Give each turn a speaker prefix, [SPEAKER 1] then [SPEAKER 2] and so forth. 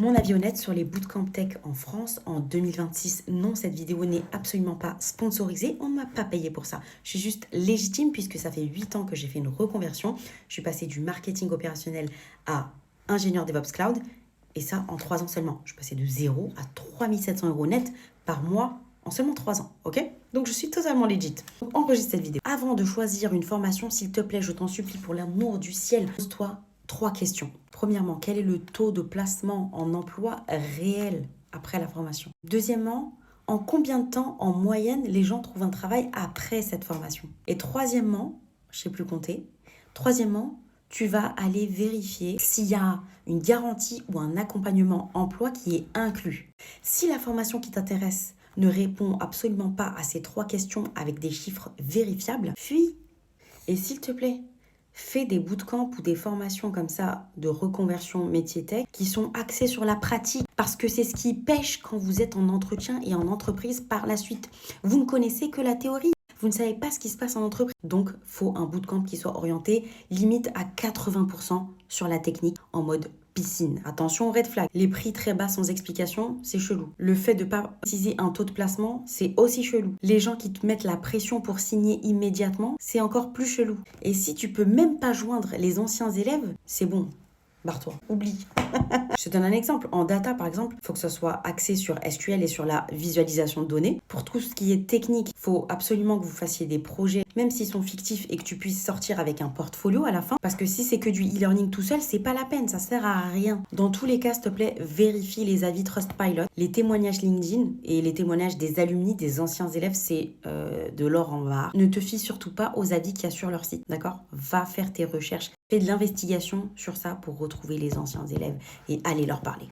[SPEAKER 1] Mon avis honnête sur les bootcamp tech en France en 2026. Non, cette vidéo n'est absolument pas sponsorisée. On ne m'a pas payé pour ça. Je suis juste légitime puisque ça fait 8 ans que j'ai fait une reconversion. Je suis passée du marketing opérationnel à ingénieur DevOps Cloud. Et ça en 3 ans seulement. Je suis passée de 0 à 3700 € net par mois en seulement 3 ans. Ok? Donc je suis totalement legit. Donc, enregistre cette vidéo. Avant de choisir une formation, s'il te plaît, je t'en supplie, pour l'amour du ciel, pose-toi 3 questions. Premièrement, quel est le taux de placement en emploi réel après la formation? Deuxièmement, en combien de temps, en moyenne, les gens trouvent un travail après cette formation? Et troisièmement, je ne sais plus compter, troisièmement, tu vas aller vérifier s'il y a une garantie ou un accompagnement emploi qui est inclus. Si la formation qui t'intéresse ne répond absolument pas à ces 3 questions avec des chiffres vérifiables, fuis. Et s'il te plaît, fais des bootcamps ou des formations comme ça de reconversion métier tech qui sont axées sur la pratique parce que c'est ce qui pêche quand vous êtes en entretien et en entreprise par la suite. Vous ne connaissez que la théorie. Vous ne savez pas ce qui se passe en entreprise. Donc, faut un bootcamp qui soit orienté limite à 80% sur la technique en mode piscine. Attention, red flag. Les prix très bas sans explication, c'est chelou. Le fait de ne pas utiliser un taux de placement, c'est aussi chelou. Les gens qui te mettent la pression pour signer immédiatement, c'est encore plus chelou. Et si tu peux même pas joindre les anciens élèves, c'est bon. Barre-toi, oublie. Je te donne un exemple. En data, par exemple, il faut que ce soit axé sur SQL et sur la visualisation de données. Pour tout ce qui est technique, il faut absolument que vous fassiez des projets, même s'ils sont fictifs, et que tu puisses sortir avec un portfolio à la fin. Parce que si c'est que du e-learning tout seul, c'est pas la peine, ça sert à rien. Dans tous les cas, s'il te plaît, vérifie les avis Trustpilot, les témoignages LinkedIn et les témoignages des alumni, des anciens élèves, c'est de l'or en barre. Ne te fie surtout pas aux avis qu'il y a sur leur site, d'accord? Va faire tes recherches. Fais de l'investigation sur ça pour retrouver les anciens élèves et aller leur parler.